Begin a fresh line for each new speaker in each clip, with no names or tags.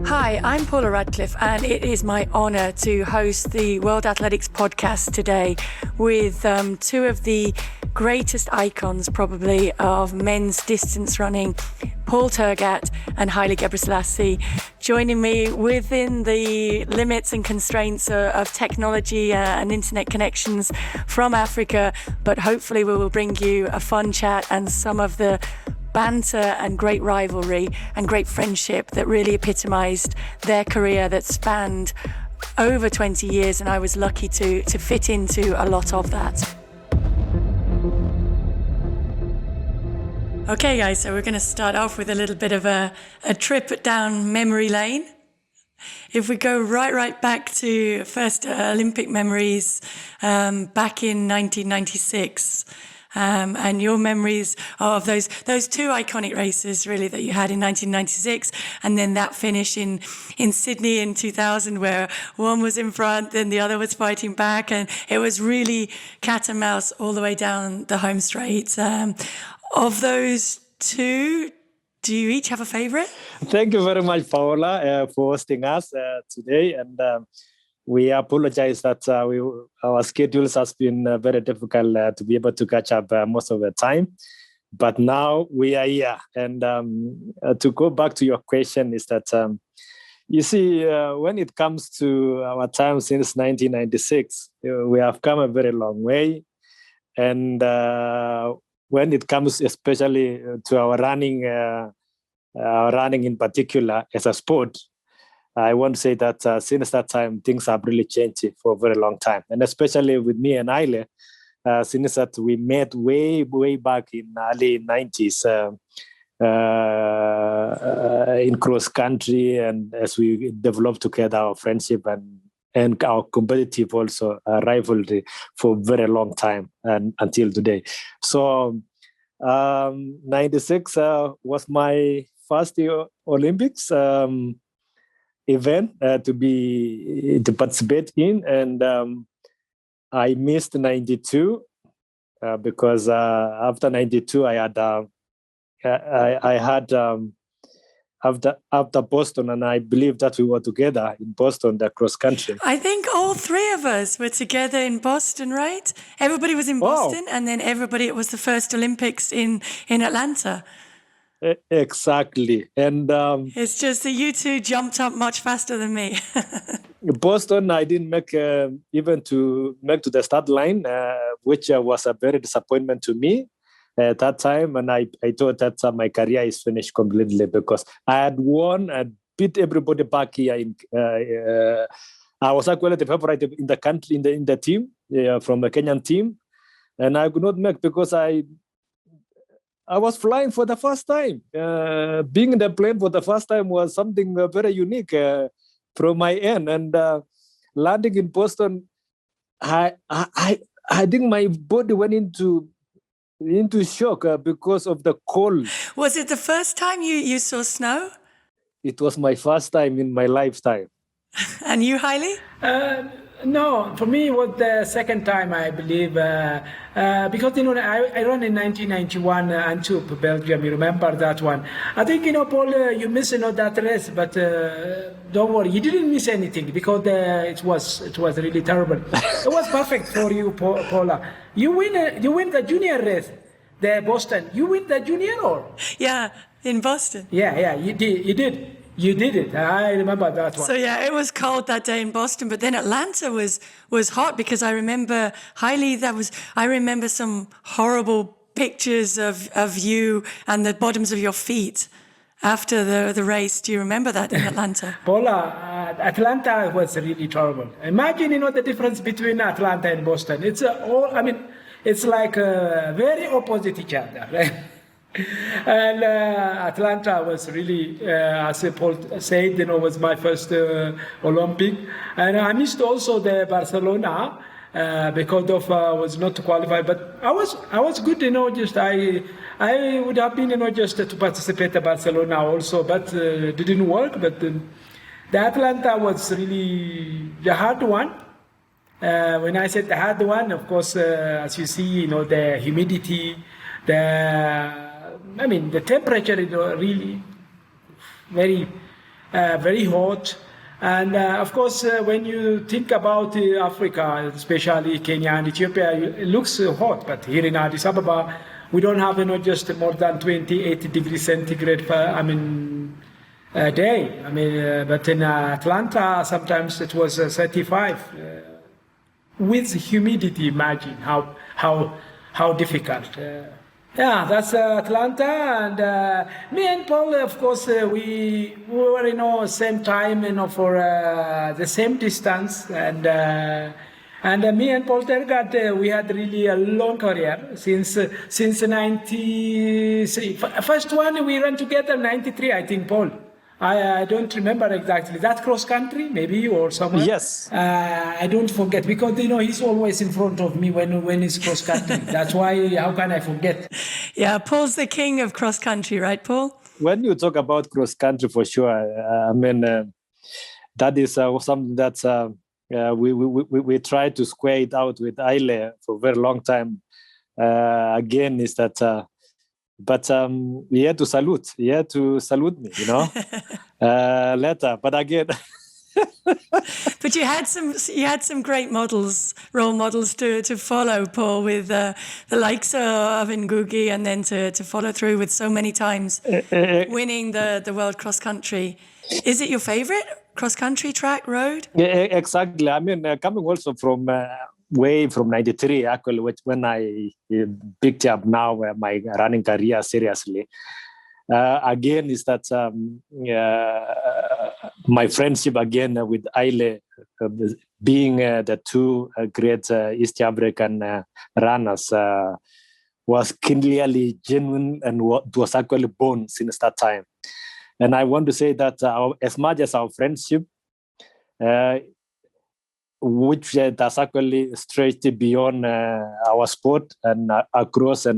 Hi, I'm Paula Radcliffe, and it is my honour to host the World Athletics podcast today with two of the greatest icons, probably, of men's distance running, Paul Tergat and Haile Gebrselassie, joining me within the limits and constraints of technology and internet connections from Africa. But hopefully we will bring you a fun chat and some of the banter and great rivalry and great friendship that really epitomised their career that spanned over 20 years, and I was lucky to fit into a lot of that. Okay guys, so we're going to start off with a little bit of a trip down memory lane. If we go right back to first Olympic memories back in 1996, and your memories of those two iconic races really that you had in 1996, and then that finish in Sydney in 2000 where one was in front then the other was fighting back, and it was really cat and mouse all the way down the home straight. Of those two, do you each have a favourite?
Thank you very much, Paula, for hosting us today. And we apologize that our schedules has been very difficult to be able to catch up most of the time. But now we are here. And to go back to your question is that, you see, when it comes to our time since 1996, we have come a very long way. And when it comes especially to our running in particular as a sport, I want to say that since that time, things have really changed for a very long time. And especially with me and Haile, since that we met way back in early 90s in cross country, and as we developed together our friendship and our competitive also rivalry for a very long time and until today. So 96 was my first year Olympics event to participate in, and I missed 92 because after 92 I had after Boston, and I believe that we were together in Boston, the cross country.
I think all three of us were together in Boston, right? Everybody was in Boston, and then it was the first Olympics in Atlanta.
Exactly. And
it's just that you two jumped up much faster than me.
Boston, I didn't make even to the start line, which was a very disappointment to me at that time, and I thought that my career is finished completely because I had won and beat everybody back here. I was actually the favorite in the country, in the team, from the Kenyan team, and I could not make because I was flying for the first time. Being in the plane for the first time was something very unique from my end, and landing in Boston, I think my body went into shock because of the cold.
Was it the first time you saw snow?
It was my first time in my lifetime.
And you, Haile?
No, for me it was the second time, I believe, because I ran in 1991 Antwerp, Belgium. You remember that one? I think Paul, you missed that race, but don't worry, you didn't miss anything because it was really terrible. It was perfect for you, Paula. You win the junior race, the Boston. You win the junior or?
Yeah, in Boston.
Yeah, you did. You did it. I remember that one.
So yeah, it was cold that day in Boston, but then Atlanta was hot because I remember I remember some horrible pictures of you and the bottoms of your feet after the race. Do you remember that in Atlanta?
Paula, Atlanta was really terrible. Imagine, the difference between Atlanta and Boston. It's it's like very opposite each other, right? And Atlanta was really, as Paul said, was my first Olympic, and I missed also the Barcelona because of was not qualified. But I was good, just I would have been, just to participate in Barcelona also, but didn't work. But the Atlanta was really the hard one. When I said the hard one, of course, as you see, the humidity, the temperature is really very very hot. And of course, when you think about Africa, especially Kenya and Ethiopia, it looks hot. But here in Addis Ababa, we don't have just more than 28 degrees centigrade a day. But in Atlanta, sometimes it was 35 with humidity. Imagine how difficult. Yeah, that's Atlanta, and me and Paul, of course, we were, same time, for the same distance, and me and Paul Tergat, we had really a long career since 90. First one we ran together 93, I think, Paul. I don't remember exactly. That cross country, maybe, or somewhere.
Yes.
I don't forget because he's always in front of me when it's cross country. That's why. How can I forget?
Yeah, Paul's the king of cross country, right, Paul?
When you talk about cross country, for sure, that is something that we try to square it out with Haile for a very long time. Again, is that. But he had to salute. He had to salute me, later. But again,
but you had some great role models to follow, Paul, with the likes of Ngugi, and then to follow through with so many times winning the World Cross Country. Is it your favorite cross country track road?
Exactly. Coming also from. Way from 93, actually, when I picked up now my running career seriously. Again, is that my friendship again with Haile, being the two great East African runners, was clearly genuine and was actually born since that time. And I want to say that as much as our friendship, which does actually stretch beyond our sport and across our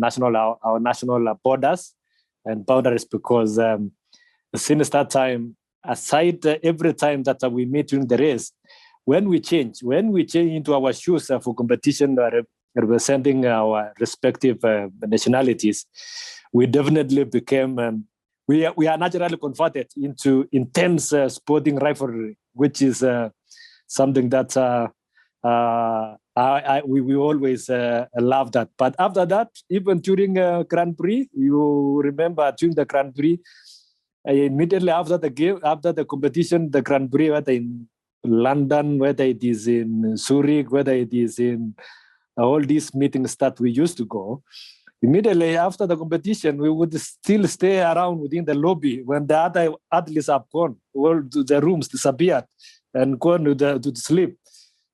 national borders and boundaries, because since that time, aside every time that we meet during the race, when we change into our shoes for competition representing our respective nationalities, we definitely became, we are naturally converted into intense sporting rivalry, which is something that we always love that. But after that, even during Grand Prix, you remember during the Grand Prix, immediately after the game, after the competition, the Grand Prix, whether in London, whether it is in Zurich, whether it is in all these meetings that we used to go, immediately after the competition, we would still stay around within the lobby when the other athletes have gone, all the rooms disappeared and gone to sleep.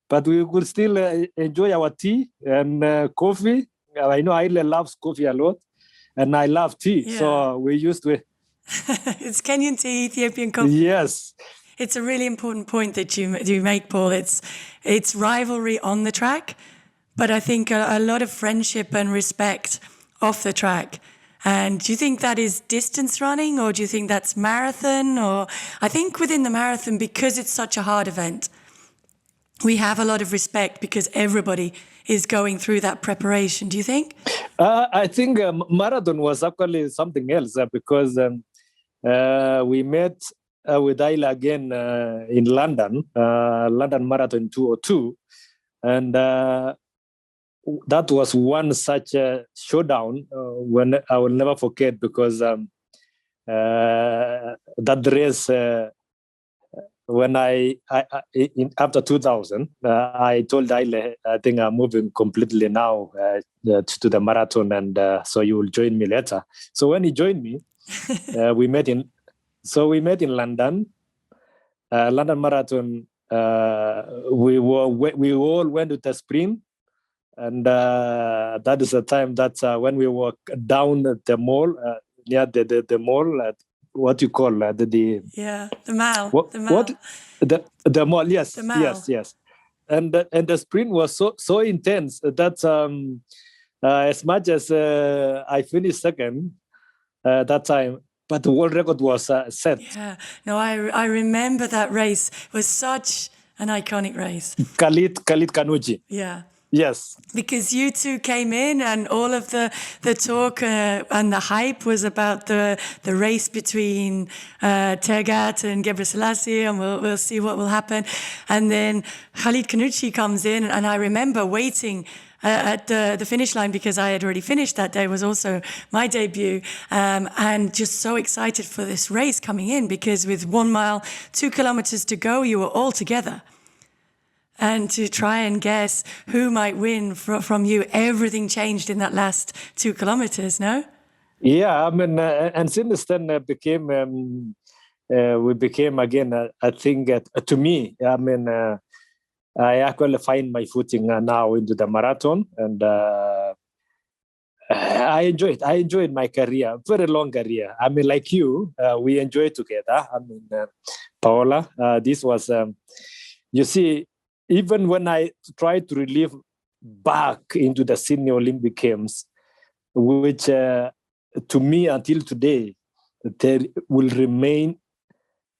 But we could still enjoy our tea and coffee. I know Haile loves coffee a lot, and I love tea. Yeah. So we used to...
It's Kenyan tea, Ethiopian coffee.
Yes.
It's a really important point that you make, Paul. It's rivalry on the track, but I think a lot of friendship and respect off the track. And do you think that is distance running, or do you think that's marathon? Or I think within the marathon, because it's such a hard event, we have a lot of respect because everybody is going through that preparation. Do you think?
I think marathon was actually something else because we met with Haile again in London, London Marathon 2002. And that was one such a showdown when I will never forget, because that race, when after 2000, I told Haile, I think I'm moving completely now to the marathon, and so you will join me later. So when he joined me, we met in London, London Marathon. We all went to the sprint. And that is the time that when we were down at the mall, near the mall, what you call the
mall.
The mall, yes,
the mall.
yes. And the sprint was so intense that as much as I finished second that time, but the world record was set.
Yeah, no, I remember that race. It was such an iconic race.
Khalid Kanouji.
Yeah.
Yes.
Because you two came in and all of the talk and the hype was about the race between Tergat and Gebrselassie, and we'll see what will happen. And then Khalid Kanuchi comes in, and I remember waiting at the finish line because I had already finished that day. It was also my debut, and just so excited for this race coming in, because with 1 mile, 2 kilometers to go, you were all together. And to try and guess who might win from you, everything changed in that last 2 kilometers, no?
Yeah, I mean, and since then we became again, I think, to me, I mean, I actually find my footing now into the marathon, and I enjoyed my career, very long career. I mean, like you, we enjoyed together. I mean, Paula, this was, you see, even when I tried to relive back into the senior Olympic Games, which to me until today, there will remain,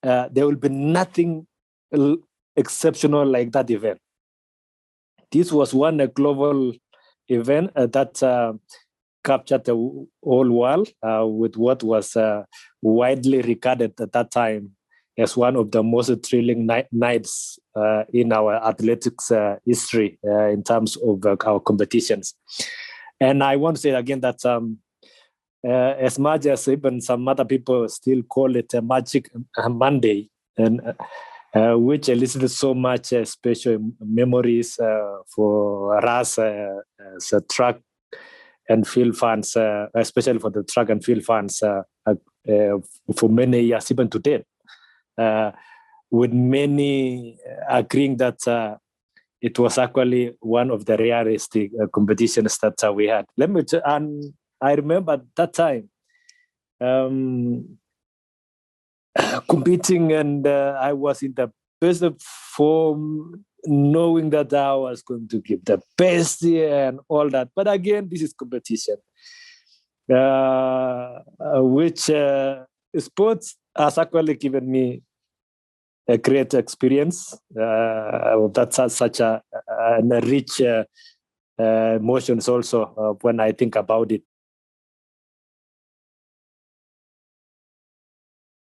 there will be nothing exceptional like that event. This was one global event that captured the whole world with what was widely regarded at that time as one of the most thrilling nights in our athletics history in terms of our competitions. And I want to say again that as much as even some other people still call it a Magic Monday, and which elicited so much special memories for us as a track and field fans, especially for the track and field fans for many years, even today. With many agreeing that it was actually one of the rarest competitions that we had. And I remember that time competing, and I was in the best of form, knowing that I was going to give the best and all that. But again, this is competition, which sports has actually given me a great experience. That's such a rich emotions also when I think about it.